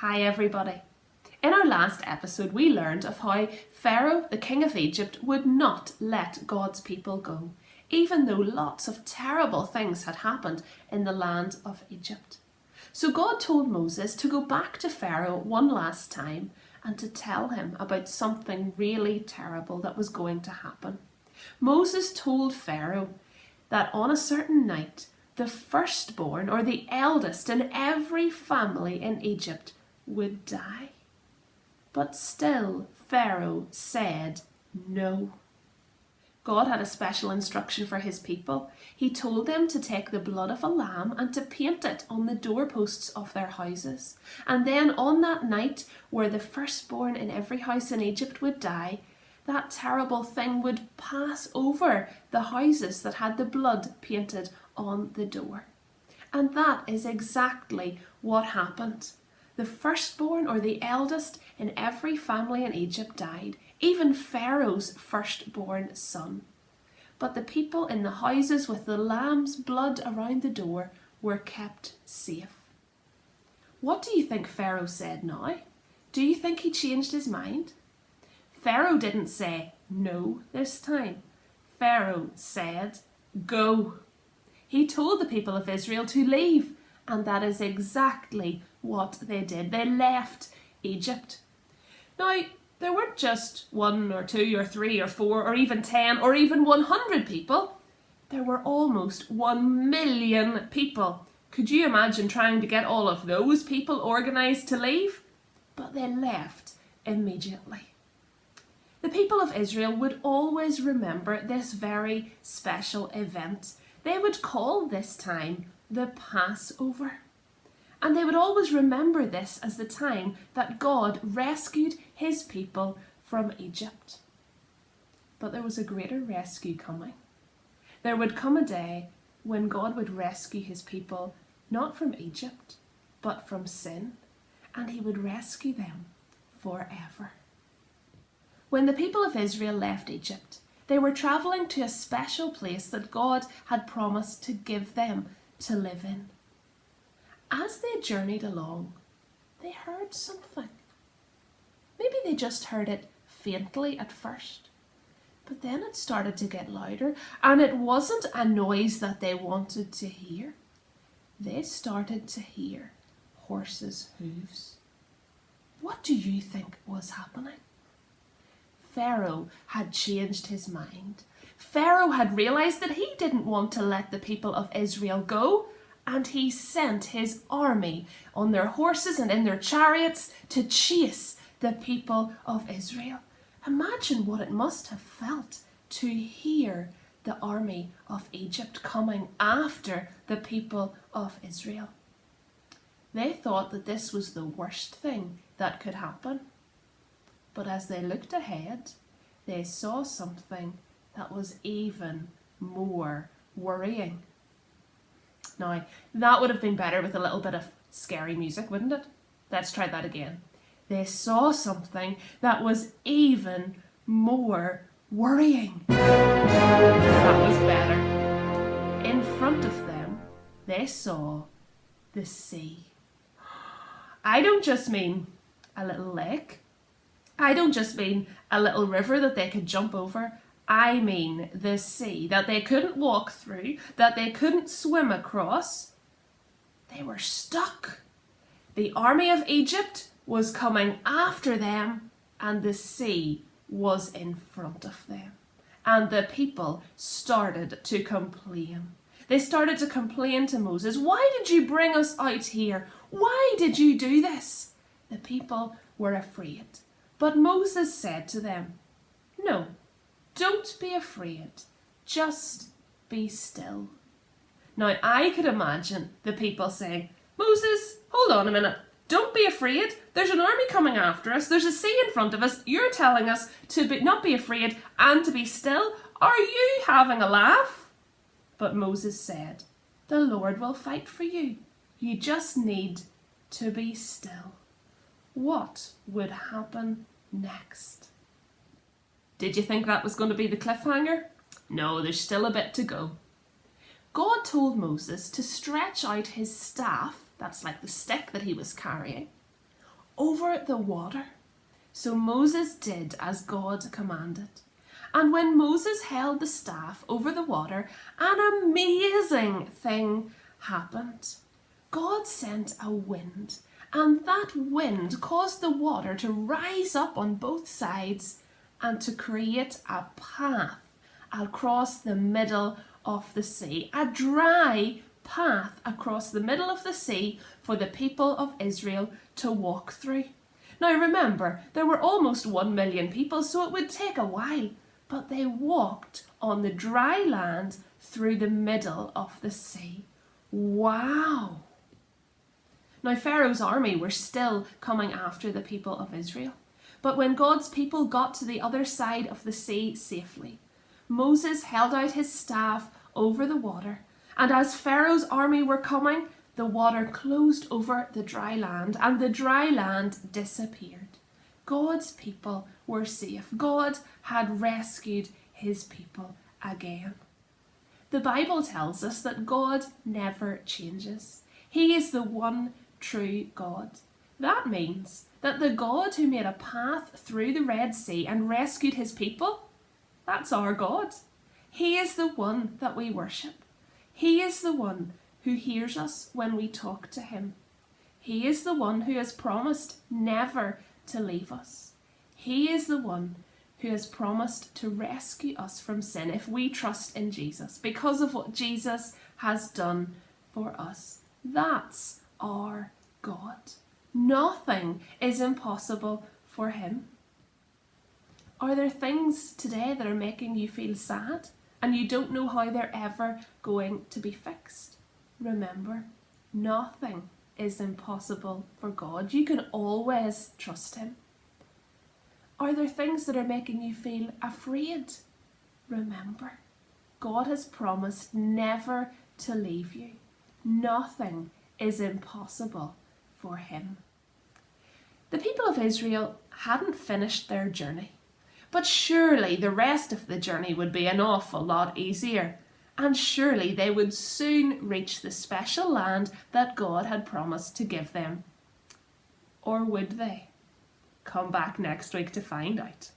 Hi everybody. In our last episode we learned of how Pharaoh, the king of Egypt, would not let God's people go, even though lots of terrible things had happened in the land of Egypt. So God told Moses to go back to Pharaoh one last time and to tell him about something really terrible that was going to happen. Moses told Pharaoh that on a certain night, the firstborn or the eldest in every family in Egypt would die. But still Pharaoh said no. God had a special instruction for his people. He told them to take the blood of a lamb and to paint it on the doorposts of their houses. And then on that night where the firstborn in every house in Egypt would die, that terrible thing would pass over the houses that had the blood painted on the door. And that is exactly what happened. The firstborn or the eldest in every family in Egypt died, even Pharaoh's firstborn son. But the people in the houses with the lamb's blood around the door were kept safe. What do you think Pharaoh said now? Do you think he changed his mind? Pharaoh didn't say no this time. Pharaoh said go. He told the people of Israel to leave, and that is exactly what they did. They left Egypt. Now, there weren't just 1 or 2 or 3 or 4 or even 10 or even 100 people. There were almost 1 million people. Could you imagine trying to get all of those people organised to leave? But they left immediately. The people of Israel would always remember this very special event. They would call this time the Passover. And they would always remember this as the time that God rescued his people from Egypt. But there was a greater rescue coming. There would come a day when God would rescue his people not from Egypt, but from sin, and he would rescue them forever. When the people of Israel left Egypt, they were travelling to a special place that God had promised to give them to live in. As they journeyed along, they heard something. Maybe they just heard it faintly at first, but then it started to get louder, and it wasn't a noise that they wanted to hear. They started to hear horses' hooves. What do you think was happening? Pharaoh had changed his mind. Pharaoh had realized that he didn't want to let the people of Israel go, and he sent his army on their horses and in their chariots to chase the people of Israel. Imagine what it must have felt to hear the army of Egypt coming after the people of Israel. They thought that this was the worst thing that could happen. But as they looked ahead, they saw something that was even more worrying. Now, that would have been better with a little bit of scary music, wouldn't it? Let's try that again. They saw something that was even more worrying. That was better. In front of them, they saw the sea. I don't just mean a little lake. I don't just mean a little river that they could jump over. I mean the sea that they couldn't walk through, that they couldn't swim across. They were stuck. The army of Egypt was coming after them, and the sea was in front of them. And the people started to complain. They started to complain to Moses, "Why did you bring us out here? Why did you do this?" The people were afraid. But Moses said to them, "No, don't be afraid. Just be still." Now, I could imagine the people saying, "Moses, hold on a minute. Don't be afraid. There's an army coming after us. There's a sea in front of us. You're telling us to not be afraid and to be still. Are you having a laugh?" But Moses said, "The Lord will fight for you. You just need to be still." What would happen next? Did you think that was going to be the cliffhanger? No, there's still a bit to go. God told Moses to stretch out his staff, that's like the stick that he was carrying, over the water. So Moses did as God commanded. And when Moses held the staff over the water, an amazing thing happened. God sent a wind, and that wind caused the water to rise up on both sides and to create a path across the middle of the sea, a dry path across the middle of the sea for the people of Israel to walk through. Now remember, there were almost 1 million people, so it would take a while, but they walked on the dry land through the middle of the sea. Wow! Now Pharaoh's army were still coming after the people of Israel, but when God's people got to the other side of the sea safely, Moses held out his staff over the water, and as Pharaoh's army were coming, the water closed over the dry land, and the dry land disappeared. God's people were safe. God had rescued his people again. The Bible tells us that God never changes. He is the one true God. That means that the God who made a path through the Red Sea and rescued his people, that's our God. He is the one that we worship. He is the one who hears us when we talk to him. He is the one who has promised never to leave us. He is the one who has promised to rescue us from sin if we trust in Jesus because of what Jesus has done for us. That's our God. Nothing is impossible for him. Are there things today that are making you feel sad and you don't know how they're ever going to be fixed? Remember, nothing is impossible for God. You can always trust him. Are there things that are making you feel afraid? Remember, God has promised never to leave you. Nothing is impossible for him. The people of Israel hadn't finished their journey, but surely the rest of the journey would be an awful lot easier. And surely they would soon reach the special land that God had promised to give them. Or would they? Come back next week to find out.